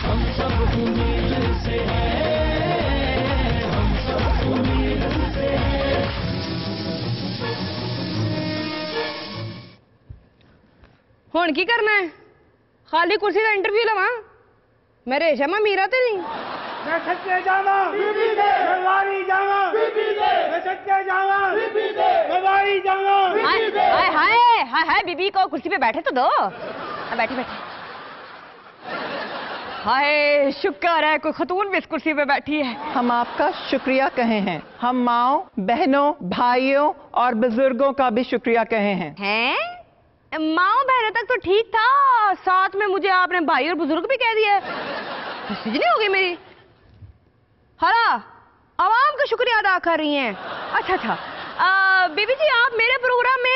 हम सब उम्मीद से हैं, हम सब उम्मीद से हैं। हुण की करना है? खाली कुर्सी का इंटरव्यू लवा? मैं रेशमा मीरा तो नहीं। मैं सच्चे जावा बीबी दे, मैं जावा बीबी दे, मैं सच्चे जावा बीबी दे, मैं जावा बीबी दे। हाय हाय हाय हाय, बीबी को कुर्सी पे बैठे तो दो। बैठे बैठे। हाय, शुक्र है कोई खतून भी इस कुर्सी पे बैठी है। हम आपका शुक्रिया कहे हैं। हम माओ, बहनों, भाइयों और बुजुर्गों का भी शुक्रिया कहे हैं। हैं? माओ बहनों तक तो ठीक था, साथ में मुझे आपने भाई और बुजुर्ग भी कह दिया। नहीं होगी मेरी। हरा, आवाम का शुक्रिया अदा कर रही हैं। अच्छा अच्छा, बीबी जी आप मेरे प्रोग्राम में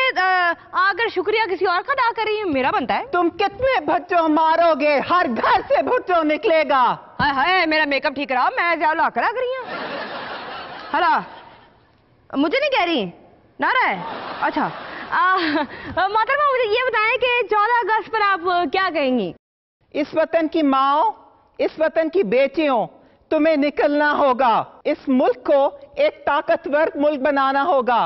आकर शुक्रिया किसी और का अदा कर रही हैं, मेरा बनता है। तुम कितने भुट्टो मारोगे? हर घर से भुट्टो निकलेगा। हाय हाय, मेरा मेकअप ठीक रहा, मैं ज्यादा करा कर रही हूँ। हरा, मुझे नहीं कह रही नारा है। अच्छा मोहतरमा, मुझे ये बताएं कि 14 अगस्त पर आप क्या कहेंगी? इस वतन की माओ, इस वतन की बेटियों, तुम्हें निकलना होगा। इस मुल्क को एक ताकतवर मुल्क बनाना होगा।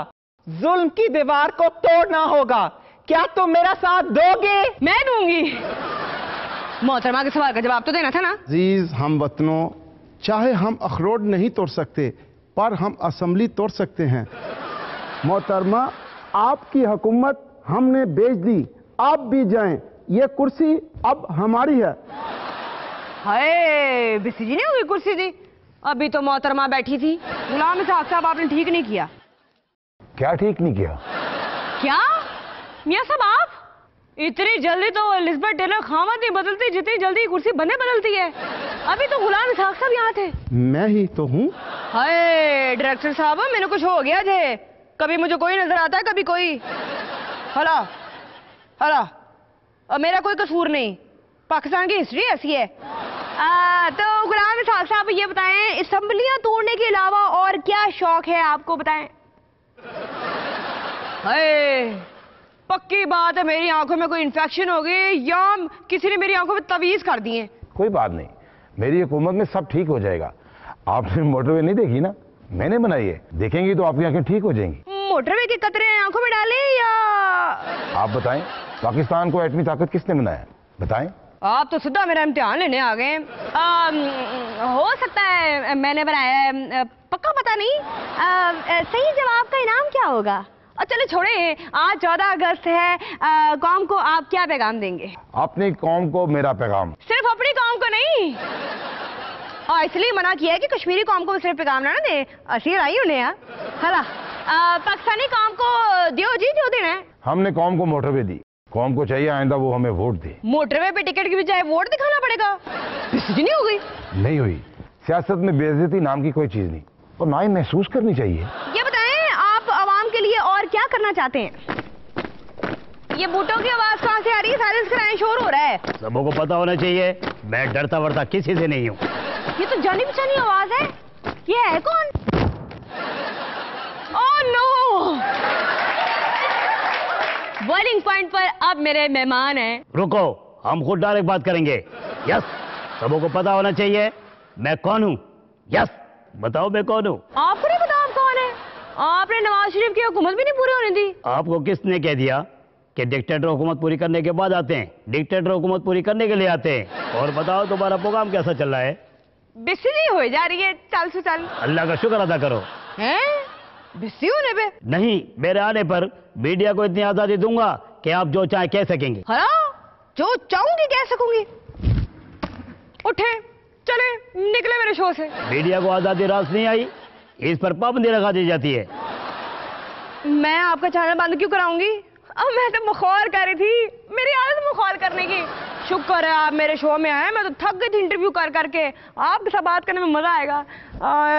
जुल्म की दीवार को तोड़ना होगा। क्या तुम मेरा साथ दोगे? मैं दूंगी। मोहतरमा के सवाल का जवाब तो देना था ना। अजीज हम वतनों, चाहे हम अखरोट नहीं तोड़ सकते पर हम असेंबली तोड़ सकते हैं। मोहतरमा, आपकी हुकूमत हमने बेच दी, आप भी जाएं, ये कुर्सी अब हमारी है। हाय, बिस्सी जी ने हुई कुर्सी दी, अभी तो मोहतरमा बैठी थी। गुलाम इसहाक साहब आपने ठीक नहीं किया। क्या ठीक नहीं किया? क्या मियां साहब, आप इतनी जल्दी तो एलिजाबेथ टेलर खामत नहीं बदलती जितनी जल्दी कुर्सी बने बदलती है। अभी तो गुलाम इसहाक साहब यहाँ थे। मैं ही तो हूँ। हाय डायरेक्टर साहब, मैंने कुछ हो गया थे। कभी मुझे कोई नजर आता है, कभी कोई। हला हला, मेरा कोई कसूर नहीं, पाकिस्तान की हिस्ट्री ऐसी है। तो गुलाम इसहाक साहब ये बताएं, असेंबलियां तोड़ने के अलावा और क्या शौक है आपको, बताएं। हाय, पक्की बात है मेरी आंखों में कोई इन्फेक्शन हो गई या किसी ने मेरी आंखों में तवीज कर दी है। कोई बात नहीं, मेरी हुकूमत में सब ठीक हो जाएगा। आपने मोटरवे नहीं देखी ना, मैंने बनाई है, देखेंगी तो आपकी आंखें ठीक हो जाएंगी। मोटरवे के कतरे आंखों में डाले या? आप बताएं, पाकिस्तान को एटमी ताकत किसने बनाया, बताएं। आप तो सीधा मेरा इम्तिहान लेने आ गए। हो सकता है मैंने बनाया है, पक्का पता नहीं। सही जवाब का इनाम क्या होगा? चलो छोड़े, आज 14 अगस्त है, कौम को आप क्या पैगाम देंगे? अपनी कौम को मेरा पैगाम। सिर्फ अपनी कौम को नहीं, इसलिए मना किया है कि कश्मीरी कौम को सिर्फ पैगाम ना दे, असीर आई उन्हें। हला, पाकिस्तानी कौम को दियो जी, जो देना है। हमने कौम को मोटरवे दी, कौम को चाहिए आइंदा वो हमें वोट दे। मोटरवे पे टिकट की बजाय वोट दिखाना पड़ेगा? बेइज्जती नहीं हो गई? नहीं हुई। सियासत में बेइज्जती नाम की कोई चीज नहीं, और ना ही महसूस करनी चाहिए। ये बताएं, आप आवाम के लिए और क्या करना चाहते हैं? ये बूटों की आवाज कहाँ से आ रही है? साइलेंस कराएं, शोर हो रहा है। सबों को पता होना चाहिए, मैं डरता वरता किसी से नहीं हूँ। ये तो जानी पहचानी आवाज है। ये है कौन? Oh no! बॉइलिंग पॉइंट पर अब मेरे मेहमान हैं। रुको, हम खुद डायरेक्ट बात करेंगे। यस, सबों को पता होना चाहिए मैं कौन हूँ। यस, बताओ मैं कौन हूँ। आपको नहीं पता आप कौन है? आपने नवाज शरीफ की हुकूमत भी नहीं पूरी होने दी। आपको किसने कह दिया कि डिक्टेटर हुकूमत पूरी करने के बाद आते हैं? डिक्टेटर हुकूमत पूरी करने के लिए आते हैं। और बताओ तुम्हारा प्रोग्राम कैसा चल रहा है? बिस्सी नहीं हो जा रही है, चल से चल। अल्लाह का शुक्र अदा करो। हैं? बिस्सी होने पे? नहीं, मेरे आने पर मीडिया को इतनी आजादी दूंगा कि आप जो चाहे कह सकेंगे। हाँ, जो चाहूंगी कह सकूंगी। उठे, चले, निकले मेरे शो से। मीडिया को आजादी रास नहीं आई, इस पर पाबंदी लगा दी जाती है। मैं आपका चैनल बंद क्यों कराऊंगी? अब मैं तो मखौल कर रही थी, मेरी आदत मखौल करने की। शुक्र है आप मेरे शो में आए, मैं तो थक गई थी इंटरव्यू कर करके। आपके साथ बात करने में मजा आएगा।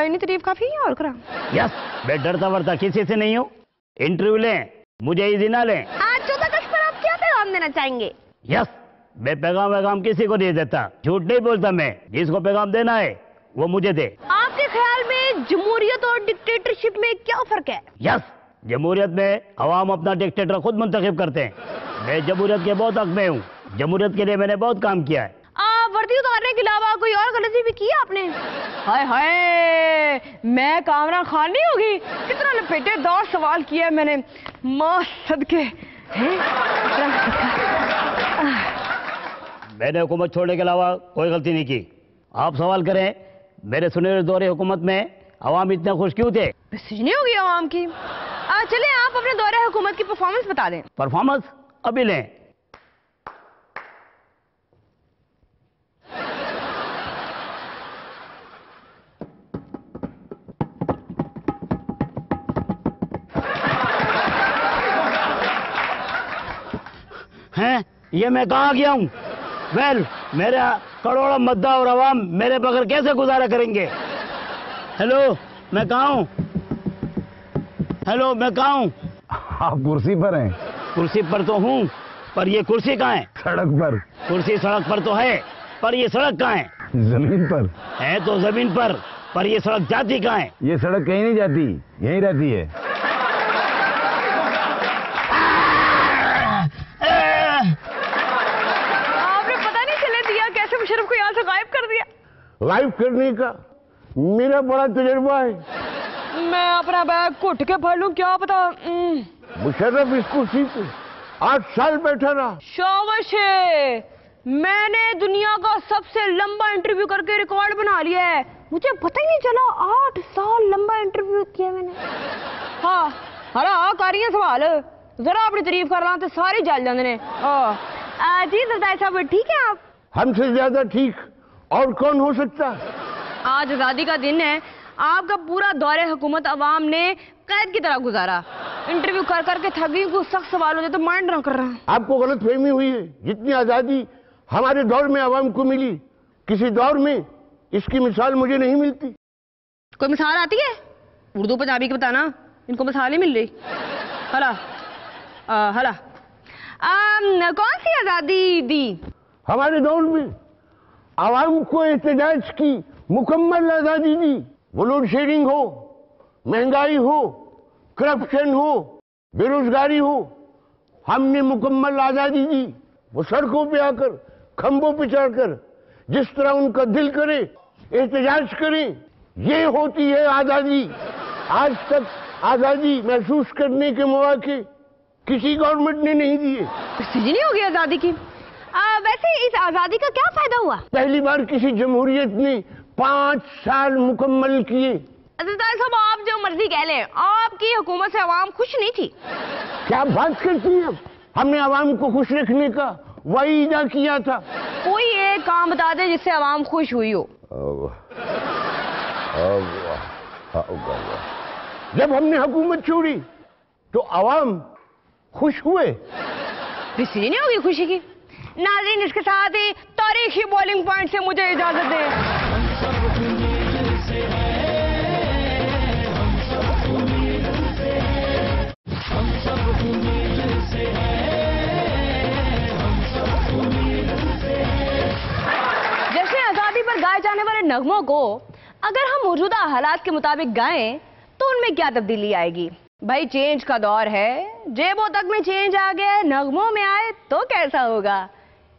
इतनी तारीफ काफी है, और करा। यस, मैं डरता वरता किसी से नहीं हूँ। इंटरव्यू लें, मुझे इजी ना लें। आज 14 अगस्त पर आप क्या पैगाम देना चाहेंगे? यस, मैं पैगाम किसी को नहीं देता, झूठ नहीं बोलता मैं। जिसको पैगाम देना है वो मुझे दे। आपके ख्याल में जमहूरियत और डिक्टेटरशिप में क्या फर्क है? यस, जमहूरियत में अवाम अपना डिक्टेटर खुद मुंतखब करते हैं। मैं जमहूरियत के बहुत हक में हूँ, जमहूरियत के लिए मैंने बहुत काम किया है। आप वर्दी उतारने के अलावा कोई और गलती भी की आपने? हाय हाय, मैं कामरान खान नहीं होगी? कितना लपेटेदार सवाल किया है मैंने, माँ सदके। मैंने हुकूमत छोड़ने के अलावा कोई गलती नहीं की। आप सवाल करें, मेरे सुनहरे दौरे हुकूमत में अवाम इतना खुश क्यों थे? नहीं होगी आवाम की। चले आप अपने दौरे हुकूमत की परफॉर्मेंस बता दें। परफॉर्मेंस अभी लें। हैं, ये मैं कहाँ गया हूँ? वेल, मेरा करोड़ों मद्दा और अवाम मेरे बगैर कैसे गुजारा करेंगे? हेलो, मैं कहाँ हूँ? हेलो, मैं कहाँ हूँ? आप कुर्सी पर हैं। कुर्सी पर तो हूँ, पर ये कुर्सी कहाँ है? सड़क पर। कुर्सी सड़क पर तो है, पर ये सड़क कहाँ है? जमीन पर है तो जमीन पर ये सड़क जाती कहाँ है? ये सड़क कहीं नहीं जाती, यहीं रहती है। आपने पता नहीं चले दिया कैसे मुशर्रफ को यहाँ से गायब कर दिया। गायब करने का मेरा बड़ा तजुर्बा है। मैं अपना बैग घुट के भर लूं, क्या पता। मुशर्रफ इस कुर्सी पे 8 साल बैठा रहा। शाबाश है, मैंने दुनिया का सबसे लंबा इंटरव्यू करके रिकॉर्ड बना लिया है। मुझे पता ही नहीं चला 8 साल लंबा इंटरव्यू किया मैंने। हाँ हाँ, कारियां सवाल जरा अपनी तारीफ कर रहा तो सारे जल जाते ने। जी सरदार साहब, ठीक है आप? हमसे ज्यादा ठीक और कौन हो सकता? आज आजादी का दिन है, आपका पूरा दौरे हुकूमत अवाम ने कैद की तरह गुजारा। इंटरव्यू कर करके थक गई, कुछ सख्त सवाल हो जाए तो माइंड ना कर रहा। आपको गलत फहमी हुई है। जितनी आजादी हमारे दौर में अवाम को मिली, किसी दौर में इसकी मिसाल मुझे नहीं मिलती। कोई मिसाल आती है? उर्दू पंजाबी की बताना, इनको मिसाल ही मिल रही। हला हला कौन सी आजादी दी? हमारे दौर में आवाम को एहतजाज की मुकम्मल आजादी दी। वो लोड शेडिंग हो, महंगाई हो, करप्शन हो, बेरोजगारी हो, हमने मुकम्मल आजादी दी। वो सड़कों पे आकर, खंभों पे चढ़कर जिस तरह उनका दिल करे एहतजाज करें, ये होती है आजादी। आज तक आजादी महसूस करने के मौके किसी गवर्नमेंट ने नहीं दिए। नहीं होगी आजादी की। वैसे इस आजादी का क्या फायदा हुआ? पहली बार किसी जमहूरियत ने 5 साल मुकम्मल किए। सरदार साहब, आप जो मर्जी कह लें, आपकी हुकूमत से आवाम खुश नहीं थी। क्या बात करती हैं? हमने आवाम को खुश रखने का वाइदा किया था। कोई एक काम बता दे जिससे आवाम खुश हुई हो। जब हमने हुकूमत छोड़ी तो आवाम खुश हुए। किसी नहीं होगी खुशी की। नाज़रीन, इसके साथ ही तारीखी बॉलिंग पॉइंट से मुझे इजाजत दें। जश्न आजादी पर गाए जाने वाले नगमों को अगर हम मौजूदा हालात के मुताबिक गाएं तो उनमें क्या तब्दीली आएगी? भाई, चेंज का दौर है, जेबों तक में चेंज आ गया है, नगमों में आए तो कैसा होगा?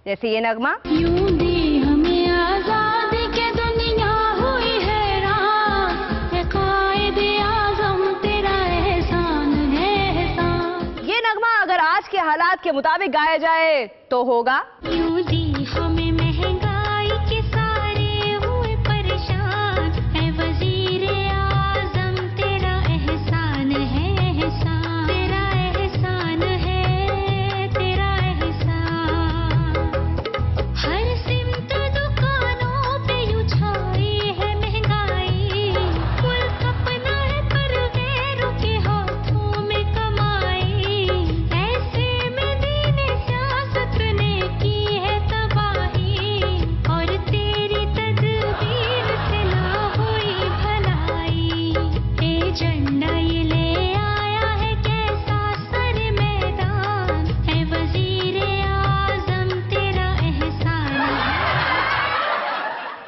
जैसे ये नगमा। यूं दी हमें आजादी के दुनिया हुई हैरान, ए कायदे आज़म तेरा एहसान है एहसान। ये नगमा अगर आज के हालात के मुताबिक गाया जाए तो होगा। यूं दी हमें महंगाई के सारे हुए परेशान, ए वजीरे आज़म तेरा एहसान है एहसान, तेरा एहसान है तेरा एहसान। हर सिमत दुकानों पे यूं छाई है महंगाई, मुल्क अपना है पर गैरों के हाथों में कमाई। ऐसे में दीन सियासत ने की है तबाही, और तेरी तदबीर से ना हुई भलाई। ए झंडा ये ले आया है कैसा सर मैदान, है वजीरे आज़म तेरा एहसान है।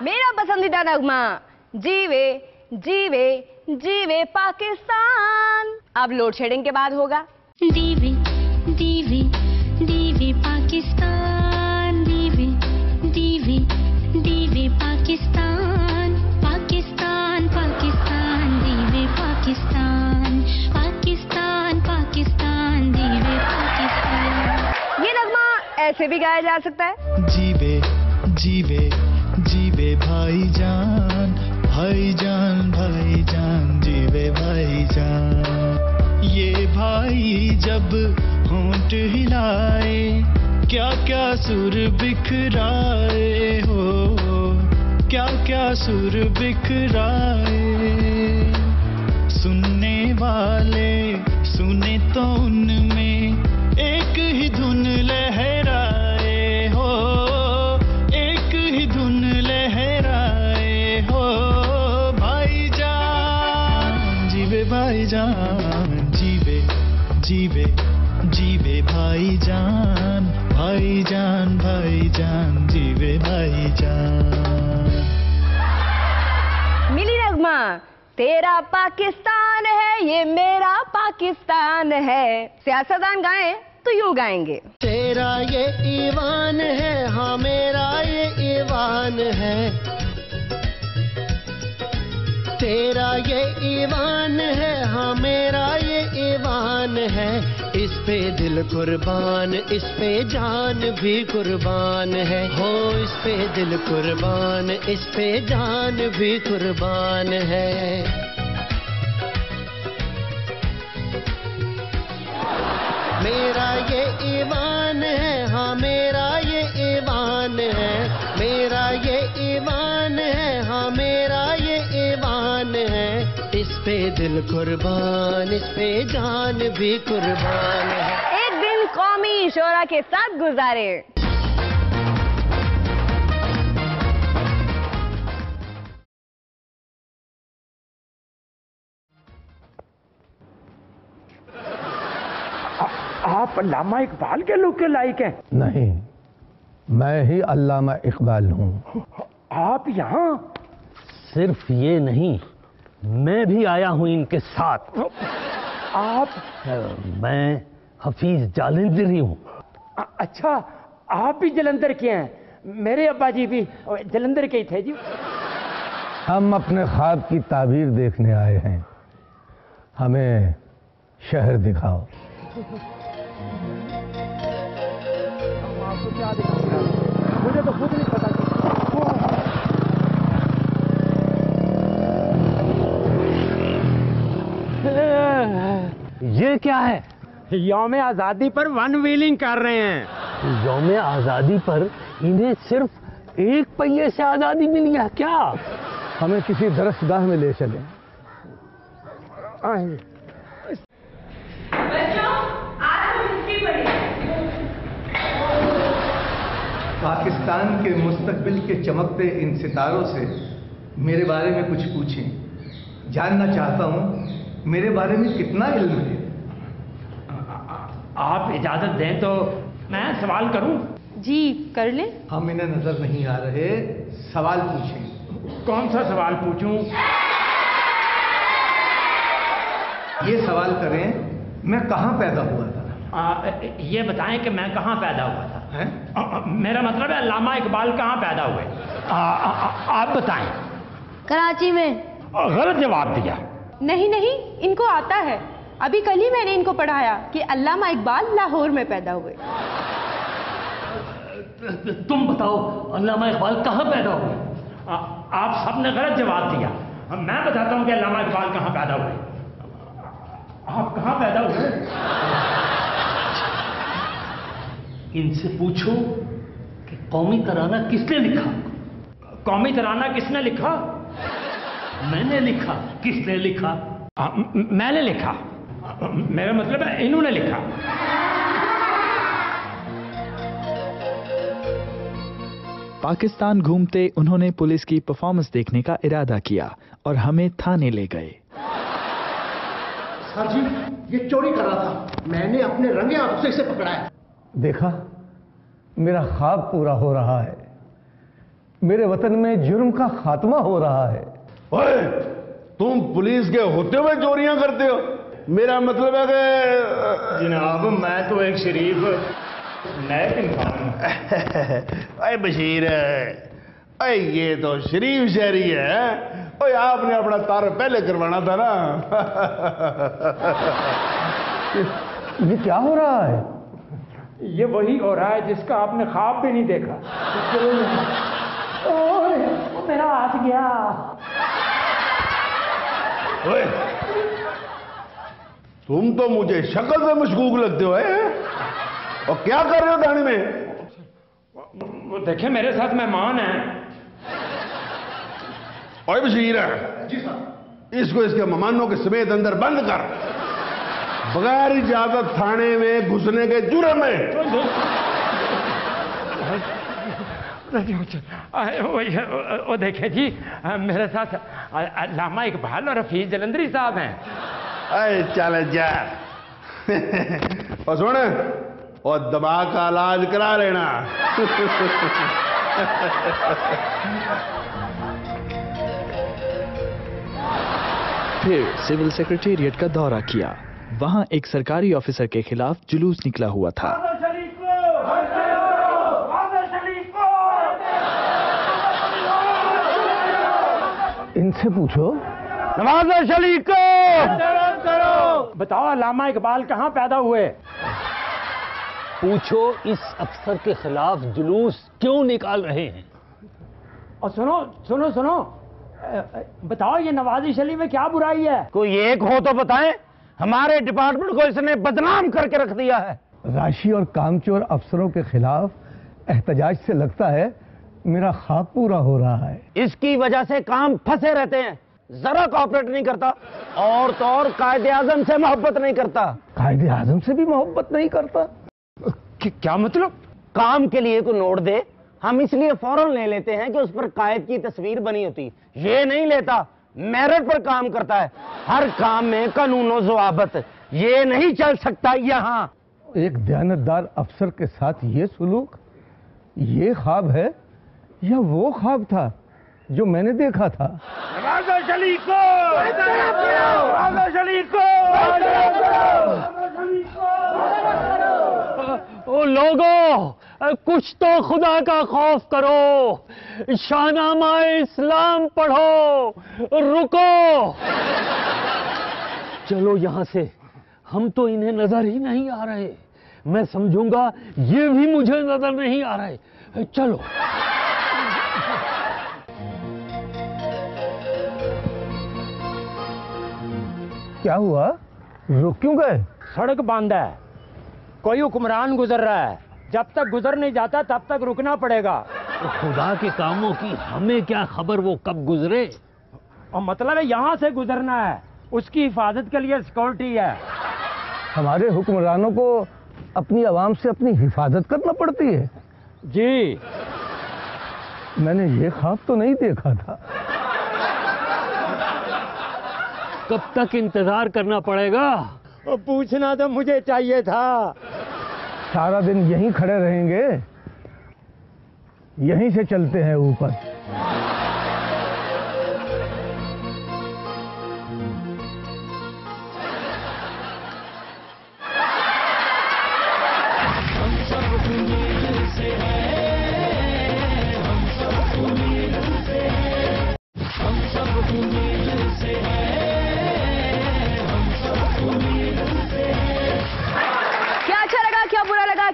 मेरा पसंदीदा नगमा, जीवे जीवे जीवे पाकिस्तान। अब लोड शेडिंग के बाद होगा। दीवे दीवे दीवे पाकिस्तान, दीवे दीवे पाकिस्तान पाकिस्तान पाकिस्तान जीवे पाकिस्तान पाकिस्तान पाकिस्तान जीवे पाकिस्तान। ये नगमा ऐसे भी गाया जा सकता है। जीवे जीवे जीवे भाईजान भाईजान भाईजान जीवे भाईजान। ये भाई जब होंठ हिलाए क्या क्या सुर बिखराए हो, क्या क्या सुर बिखराए। सुनने वाले सुने तो उनमें एक ही धुन लहराए हो, एक ही धुन लहराए हो। भाईजान जीवे भाईजान जीवे जीवे जीवे भाईजान भाईजान भाईजान जीवे भाईजान। मिली नगमा, तेरा पाकिस्तान है ये मेरा पाकिस्तान है। सियासतदान गाएं तो यूं गाएंगे। तेरा ये ईवान है हाँ मेरा ये ईवान है, तेरा ये ईवान है हाँ मेरा ये ईवान है। इस पे दिल कुर्बान इस पे जान भी कुर्बान है हो, इस पे दिल कुर्बान इस पे जान भी कुर्बान है। मेरा ये ईवान है हाँ मेरा ये ईवान है, मेरा ये ईवान है हाँ मेरा ये ईवान है। इस पे दिल कुर्बान इस पे जान भी कुर्बान है। एक दिन कौमी शोरा के साथ गुजारे। आप अल्लामा इकबाल के लुक के लायक हैं। नहीं, मैं ही अल्लामा इकबाल हूँ। आप यहाँ? सिर्फ ये नहीं, मैं भी आया हूँ इनके साथ। आप? मैं हफीज जालंधरी हूँ। अच्छा, आप भी जलंधर के हैं? मेरे अब्बा जी भी जलंधर के ही थे जी। हम अपने ख्वाब की ताबीर देखने आए हैं, हमें शहर दिखाओ। आपको क्या दिखाऊंगा, मुझे तो खुद नहीं पता। ये क्या है? यौम आजादी पर वन व्हीलिंग कर रहे हैं। यौम आजादी पर इन्हें सिर्फ एक पहिए से आजादी मिली है क्या? हमें किसी दरसगाह में ले चलें। पाकिस्तान के मुस्तकबिल के चमकते इन सितारों से मेरे बारे में कुछ पूछें। जानना चाहता हूँ मेरे बारे में कितना इल्म है। आप इजाजत दें तो मैं सवाल करूं? जी कर ले। हम इन्हें नजर नहीं आ रहे, सवाल पूछें। कौन सा सवाल पूछूं? ये सवाल करें, मैं कहाँ पैदा हुआ था? ये बताएं कि मैं कहाँ पैदा हुआ था। मेरा मतलब है अल्लामा इकबाल कहाँ पैदा हुए? आप बताएं। कराची में। गलत जवाब दिया। नहीं नहीं, इनको आता है। अभी कल ही मैंने इनको पढ़ाया कि अल्लामा इकबाल लाहौर में पैदा हुए। तुम बताओ अल्लामा इकबाल कहाँ पैदा हुए? आप सबने गलत जवाब दिया। मैं बताता हूँ कि अल्लामा इकबाल कहाँ पैदा हुए। आप कहाँ पैदा हुए? इनसे पूछो कि कौमी तराना किसने लिखा? कौमी तराना किसने लिखा? मैंने लिखा। किसने लिखा? मैंने लिखा। मेरा मतलब है इन्होंने लिखा। पाकिस्तान घूमते उन्होंने पुलिस की परफॉर्मेंस देखने का इरादा किया और हमें थाने ले गए। सर जी, ये चोरी कर रहा था, मैंने अपने रंगे हाथों से इसे पकड़ा है। देखा, मेरा ख्वाब पूरा हो रहा है। मेरे वतन में जुर्म का खात्मा हो रहा है। ओए, तुम पुलिस के होते हुए चोरियां करते हो? मेरा मतलब है कि जनाब, मैं तो एक शरीफ नए इंसान। अरे बशीर, अरे ये तो शरीफ शहरी है। ओए आपने अपना तार पहले करवाना था ना। ये क्या हो रहा है? ये वही हो रहा है जिसका आपने ख्वाब भी नहीं देखा। ओए, वो मेरा हाथ गया। ओए, तुम तो मुझे शक्ल से मशकूक लगते हो और क्या कर रहे हो दाढ़ी में? वो देखे मेरे साथ मेहमान हैं। ओए बशीर है जी साहब, इसको इसके मेहमानों के समेत अंदर बंद कर, बगैर इजाजत थाने में घुसने के जुर्म में। वो देखे जी, मेरे साथ लामा इकबाल और हफीज जलंधरी साहब हैं। अरे चल जा। और सुन, और दिमाग का इलाज करा लेना। फिर सिविल सेक्रेटेरिएट का दौरा किया। वहां एक सरकारी ऑफिसर के खिलाफ जुलूस निकला हुआ था। इनसे पूछो। नवाज शरीफ को बताओ लामा इकबाल कहाँ पैदा हुए? पूछो इस अफसर के खिलाफ जुलूस क्यों निकाल रहे हैं। और सुनो सुनो सुनो, बताओ ये नवाज शरीफ में क्या बुराई है? कोई एक हो तो बताएं। हमारे डिपार्टमेंट को इसने बदनाम करके रख दिया है। राशि और कामचोर अफसरों के खिलाफ एहतजाज से लगता है मेरा ख्वाब पूरा हो रहा है। इसकी वजह से काम फंसे रहते हैं, जरा कॉपरेट नहीं करता, और तो और कायदे आजम से मोहब्बत नहीं करता। कायदे आजम से भी मोहब्बत नहीं करता? क्या मतलब? काम के लिए को नोट दे, हम इसलिए फौरन ले लेते हैं कि उस पर कायद की तस्वीर बनी होती। ये नहीं लेता, मेरिट पर काम करता है। हर काम में कानून और ज़वाबत, ये नहीं चल सकता यहाँ। एक दयानतदार अफसर के साथ ये सुलूक, ये ख्वाब है या वो ख्वाब था जो मैंने देखा था? नवाज शरीफ को, नवाज शरीफ को, ओ लोगों, कुछ तो खुदा का खौफ करो, शाहनामा इस्लाम पढ़ो, रुको। चलो यहां से, हम तो इन्हें नजर ही नहीं आ रहे। मैं समझूंगा ये भी मुझे नजर नहीं आ रहे। चलो। क्या हुआ, रुक क्यों गए? सड़क बंद है, कोई हुक्मरान गुजर रहा है। जब तक गुजर नहीं जाता तब तक रुकना पड़ेगा। तो खुदा के कामों की हमें क्या खबर वो कब गुजरे? और मतलब है यहाँ से गुजरना है, उसकी हिफाजत के लिए सिक्योरिटी है। हमारे हुक्मरानों को अपनी आवाम से अपनी हिफाजत करना पड़ती है। जी, मैंने ये ख्वाब तो नहीं देखा था। कब तक इंतजार करना पड़ेगा? पूछना तो मुझे चाहिए था। सारा दिन यहीं खड़े रहेंगे? यहीं से चलते हैं ऊपर।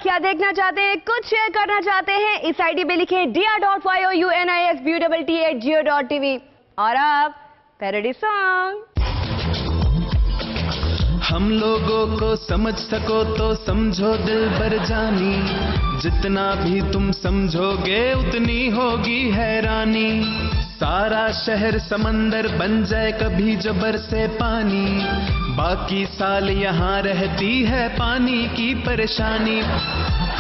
क्या देखना चाहते हैं, कुछ शेयर करना चाहते हैं, इस आईडी पे लिखें dr.younice@geo.tv। और अब पैरोडी सॉन्ग। हम लोगों को समझ सको तो समझो दिल भर जानी, जितना भी तुम समझोगे उतनी होगी हैरानी। सारा शहर समंदर बन जाए कभी जो बरसे पानी, बाकी साल यहाँ रहती है पानी की परेशानी।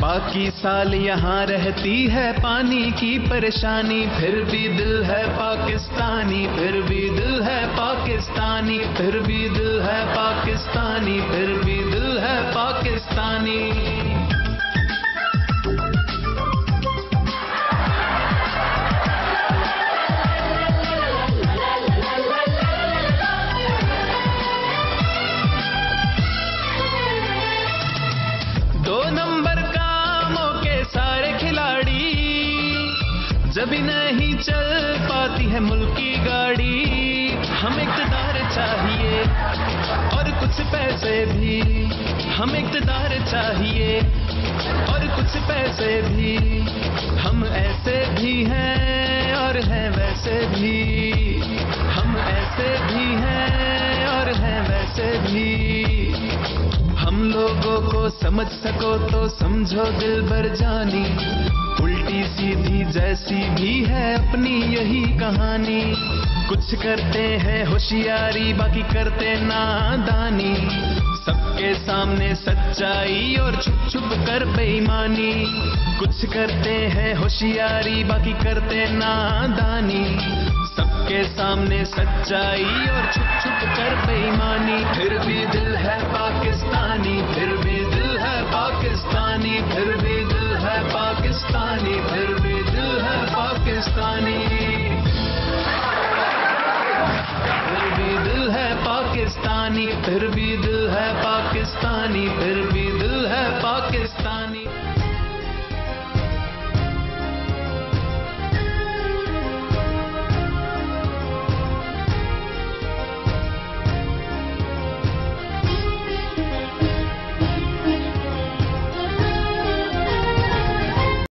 बाकी साल यहाँ रहती है पानी की परेशानी। फिर भी दिल है पाकिस्तानी, फिर भी दिल है पाकिस्तानी, फिर भी दिल है पाकिस्तानी, फिर भी दिल है पाकिस्तानी। जब नहीं चलती है मुल्क की गाड़ी। हमें इक़्तिदार चाहिए और कुछ पैसे भी, हमें इक़्तिदार चाहिए और कुछ पैसे भी। हम ऐसे भी हैं और हैं वैसे भी, हम ऐसे भी हैं और हैं वैसे भी। हम लोगों को समझ सको तो समझो दिलबर जानी, उल्टी सीधी जैसी भी है अपनी यही कहानी। कुछ करते हैं होशियारी बाकी करते नादानी, सबके सामने सच्चाई और छुप छुप कर बेईमानी। कुछ करते हैं होशियारी बाकी करते नादानी, सबके सामने सच्चाई और छुप छुप कर बेईमानी। फिर भी दिल है पाकिस्तानी, फिर भी दिल है पाकिस्तानी, फिर भी दिल है पाकिस्तानी, फिर भी दिल है पाकिस्तानी। फिर भी दिल है पाकिस्तानी, फिर भी दिल है पाकिस्तानी, फिर भी दिल है पाकिस्तानी।